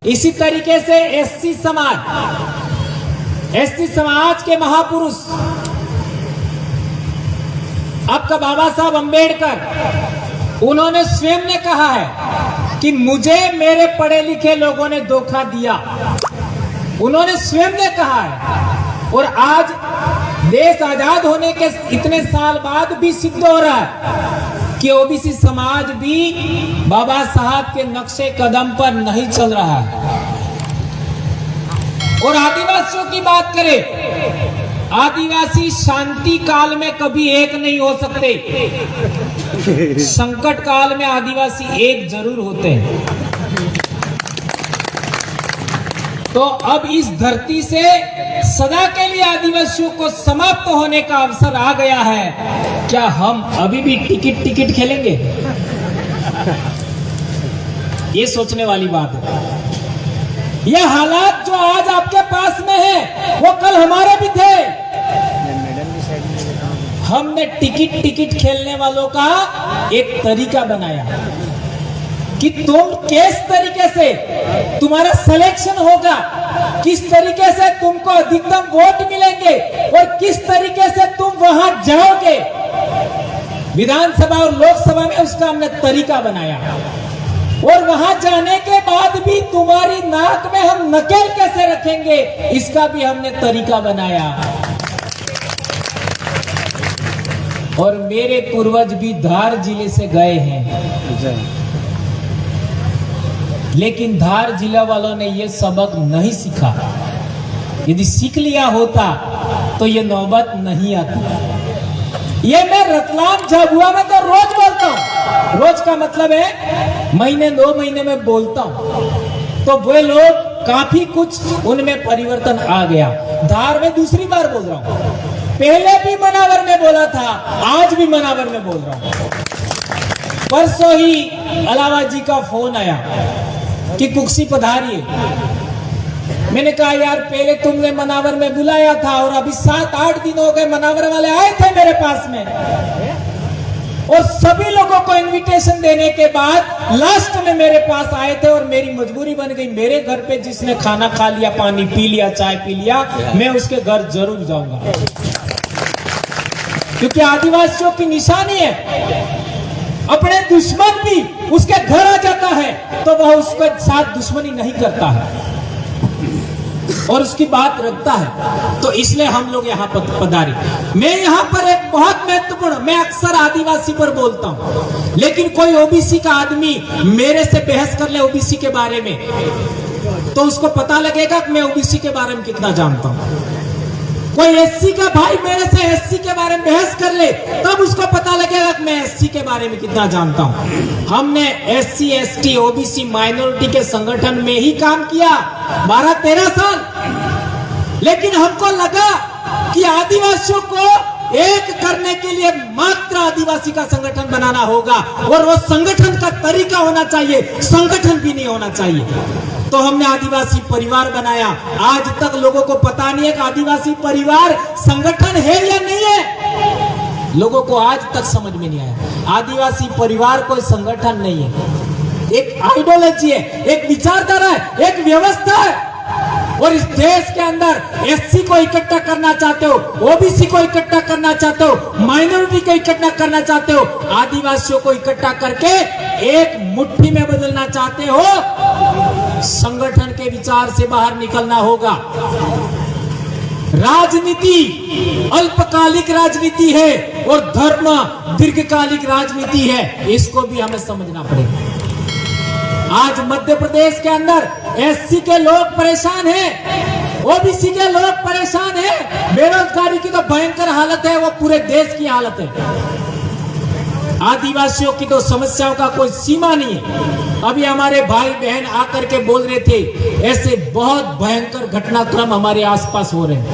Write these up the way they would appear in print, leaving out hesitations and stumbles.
इसी तरीके से एससी समाज के महापुरुष आपका बाबा साहब अंबेडकर, उन्होंने स्वयं ने कहा है कि मुझे मेरे पढ़े लिखे लोगों ने धोखा दिया। उन्होंने स्वयं ने कहा है और आज देश आजाद होने के इतने साल बाद भी सिद्ध हो रहा है कि ओबीसी समाज भी बाबा साहब के नक्शे कदम पर नहीं चल रहा है। और आदिवासियों की बात करें, आदिवासी शांति काल में कभी एक नहीं हो सकते, संकट काल में आदिवासी एक जरूर होते हैं। तो अब इस धरती से सदा के लिए आदिवासियों को समाप्त होने का अवसर आ गया है। क्या हम अभी भी टिकट खेलेंगे? ये सोचने वाली बात है। यह हालात जो आज आपके पास में है वो कल हमारे भी थे। हमने टिकट खेलने वालों का एक तरीका बनाया कि तुम किस तरीके से तुम्हारा सिलेक्शन होगा, किस तरीके से तुमको अधिकतम वोट मिलेंगे और किस तरीके से तुम वहां जाओगे विधानसभा और लोकसभा में, उसका हमने तरीका बनाया। और वहां जाने के बाद भी तुम्हारी नाक में हम नकेल कैसे रखेंगे, इसका भी हमने तरीका बनाया। और मेरे पूर्वज भी धार जिले से गए हैं, लेकिन धार जिला वालों ने यह सबक नहीं सीखा। यदि सीख लिया होता तो ये नौबत नहीं आती। ये मैं रतलाम झाबुआ में तो रोज बोलता हूँ, रोज का मतलब है महीने 2 महीने में बोलता हूँ। तो वे लोग काफी कुछ उनमें परिवर्तन आ गया। धार में दूसरी बार बोल रहा हूँ, पहले भी मनावर में बोला था, आज भी मनावर में बोल रहा हूँ। परसों ही अलावा जी का फोन आया कि कुक्सी पधारिए। मैंने कहा यार पहले तुमने मनावर में बुलाया था और अभी 7-8 दिन हो गए मनावर वाले आए थे मेरे पास में, और सभी लोगों को इनविटेशन देने के बाद लास्ट में मेरे पास आए थे और मेरी मजबूरी बन गई। मेरे घर पे जिसने खाना खा लिया, पानी पी लिया, चाय पी लिया, मैं उसके घर जरूर जाऊंगा, क्योंकि आदिवासियों की निशानी है। अपने दुश्मन भी उसके घर आ जाता है तो वह उसके साथ दुश्मनी नहीं करता है और उसकी बात रखता है। तो इसलिए हम लोग यहाँ पर पधारे। मैं यहाँ पर एक बहुत महत्वपूर्ण, मैं अक्सर आदिवासी पर बोलता हूँ, लेकिन कोई ओबीसी का आदमी मेरे से बहस कर ले ओबीसी के बारे में तो उसको पता लगेगा कि मैं ओबीसी के बारे में कितना जानता हूँ। कोई एससी का भाई मेरे से एससी के बारे में बहस कर ले तब उसको पता लगेगा कि मैं एससी के बारे में कितना जानता हूं। हमने एससी, एसटी, ओबीसी, माइनॉरिटी के संगठन में ही काम किया 12-13 साल, लेकिन हमको लगा कि आदिवासियों को एक करने के लिए मात्र आदिवासी का संगठन बनाना होगा और वो संगठन का तरीका होना चाहिए, संगठन भी नहीं होना चाहिए। तो हमने आदिवासी परिवार बनाया। आज तक लोगों को पता नहीं है कि आदिवासी परिवार संगठन है या नहीं है। लोगों को आज तक समझ में नहीं आया। आदिवासी परिवार कोई संगठन नहीं है, एक आइडियोलॉजी है, एक विचारधारा है, एक व्यवस्था है। और इस देश के अंदर एससी को इकट्ठा करना चाहते हो, ओबीसी को इकट्ठा करना चाहते हो, माइनॉरिटी को इकट्ठा करना चाहते हो, आदिवासियों को इकट्ठा करके एक मुट्ठी में बदलना चाहते हो, संगठन के विचार से बाहर निकलना होगा। राजनीति अल्पकालिक राजनीति है और धर्म दीर्घकालिक राजनीति है, इसको भी हमें समझना पड़ेगा। आज मध्य प्रदेश के अंदर एससी के लोग परेशान हैं, ओबीसी के लोग परेशान हैं, बेरोजगारी की तो भयंकर हालत है, वो पूरे देश की हालत है। आदिवासियों की तो समस्याओं का कोई सीमा नहीं है। अभी हमारे भाई बहन आकर के बोल रहे थे ऐसे बहुत भयंकर घटनाक्रम हमारे आसपास हो रहे हैं।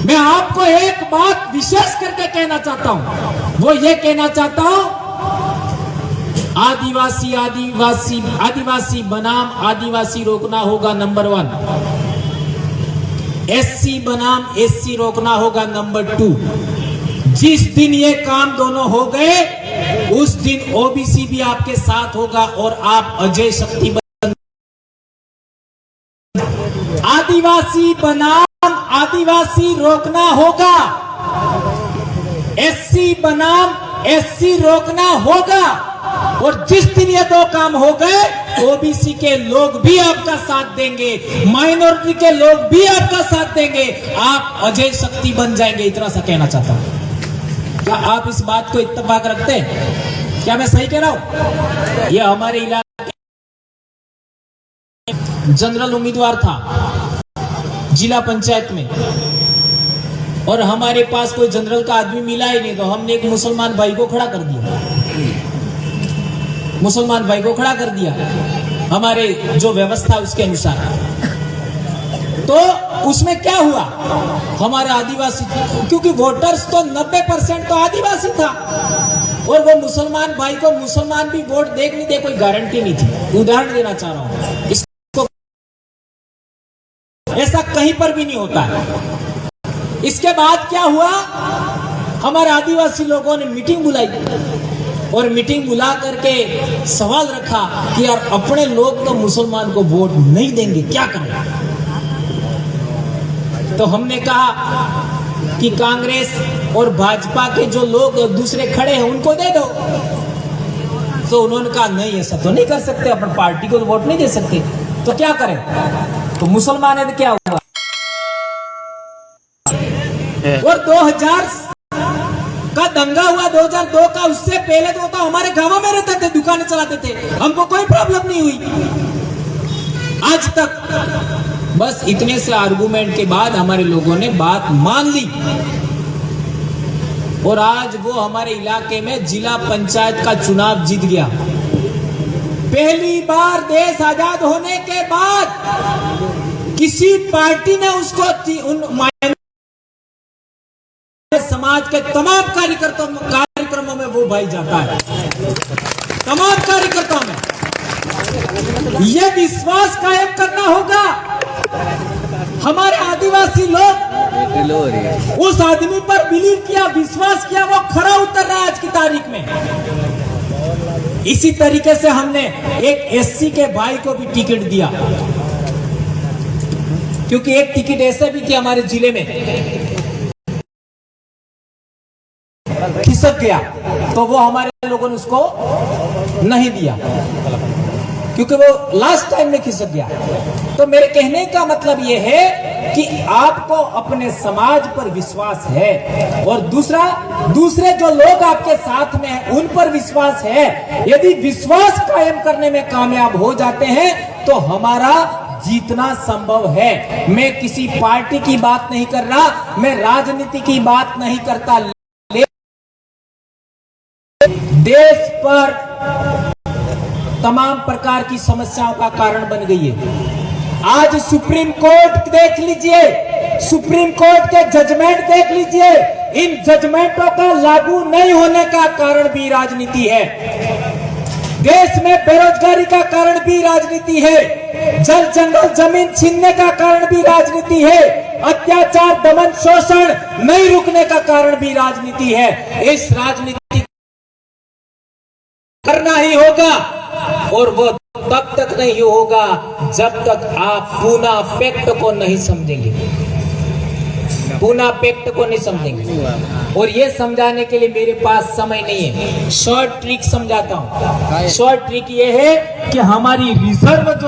मैं आपको एक बात विशेष करके कहना चाहता हूं, वो ये कहना चाहता हूं, आदिवासी आदिवासी आदिवासी बनाम आदिवासी रोकना होगा नंबर 1, एससी बनाम एससी रोकना होगा नंबर 2। जिस दिन ये काम दोनों हो गए उस दिन ओबीसी भी आपके साथ होगा और आप अजय शक्ति आदिवासी बनाम आदिवासी रोकना होगा, एससी बनाम एससी रोकना होगा। और जिस दिन ये दो काम हो गए, ओबीसी के लोग भी आपका साथ देंगे, माइनॉरिटी के लोग भी आपका साथ देंगे, आप अजय शक्ति बन जाएंगे। इतना सा कहना चाहता हूं। क्या आप इस बात को इत्तेफाक रखते हैं? क्या मैं सही कह रहा हूं? यह हमारे इलाके जनरल उम्मीदवार था जिला पंचायत में, और हमारे पास कोई जनरल का आदमी मिला ही नहीं, तो हमने एक मुसलमान भाई को खड़ा कर दिया। मुसलमान भाई को खड़ा कर दिया हमारे जो व्यवस्था उसके अनुसार। तो उसमें क्या हुआ, हमारे आदिवासी, क्योंकि वोटर्स तो 90% तो आदिवासी था, और वो मुसलमान भाई को मुसलमान भी वोट देख नहीं दे, कोई गारंटी नहीं थी। उदाहरण देना चाह रहा हूं, इसको ऐसा कहीं पर भी नहीं होता है। इसके बाद क्या हुआ, हमारे आदिवासी लोगों ने मीटिंग बुलाई, और मीटिंग बुला करके सवाल रखा कि यार अपने लोग तो मुसलमान को वोट नहीं देंगे, क्या करें। तो हमने कहा कि कांग्रेस और भाजपा के जो लोग दूसरे खड़े हैं उनको दे दो। तो उन्होंने कहा नहीं, ऐसा तो नहीं कर सकते, अपन पार्टी को वोट नहीं दे सकते, तो क्या करें। तो मुसलमान है तो क्या हुआ, और 2000 का दंगा हुआ, 2002 का, उससे पहले तो हमारे गांव में रहते थे, दुकानें चलाते थे, हमको कोई प्रॉब्लम नहीं हुई आज तक। बस इतने से आर्गुमेंट के बाद हमारे लोगों ने बात मान ली, और आज वो हमारे इलाके में जिला पंचायत का चुनाव जीत गया। पहली बार देश आजाद होने के बाद किसी पार्टी ने उसको समाज के तमाम कार्यक्रमों में वो भाई जाता है, तमाम कार्यकर्ताओं में। ये विश्वास कायम करना होगा। हमारे आदिवासी लोग उस आदमी पर बिलीव किया, विश्वास किया, वो खरा उतर रहा है आज की तारीख में। इसी तरीके से हमने एक एससी के भाई को भी टिकट दिया, क्योंकि एक टिकट ऐसे भी थी हमारे जिले में खिसक गया, तो वो हमारे लोगों ने उसको नहीं दिया, क्योंकि वो लास्ट टाइम में खिसक गया। तो मेरे कहने का मतलब ये है कि आपको अपने समाज पर विश्वास है, और दूसरे जो लोग आपके साथ में हैं उन पर विश्वास है। यदि विश्वास कायम करने में कामयाब हो जाते हैं तो हमारा जीतना संभव है। मैं किसी पार्टी की बात नहीं कर रहा, मैं राजनीति की बात नहीं करता। देश पर तमाम प्रकार की समस्याओं का कारण बन गई है। आज सुप्रीम कोर्ट देख लीजिए, सुप्रीम कोर्ट के जजमेंट देख लीजिए, इन जजमेंटों का लागू नहीं होने का कारण भी राजनीति है। देश में बेरोजगारी का कारण भी राजनीति है, जल जंगल जमीन छीनने का कारण भी राजनीति है, अत्याचार दमन शोषण नहीं रुकने का कारण भी राजनीति है। इस राजनीति करना ही होगा, और वो तब तक नहीं होगा जब तक आप पूना पैक्ट को नहीं समझेंगे, पूना पैक्ट को नहीं समझेंगे। और ये समझाने के लिए मेरे पास समय नहीं है, शॉर्ट ट्रिक समझाता हूं। शॉर्ट ट्रिक ये है कि हमारी रिजर्व जो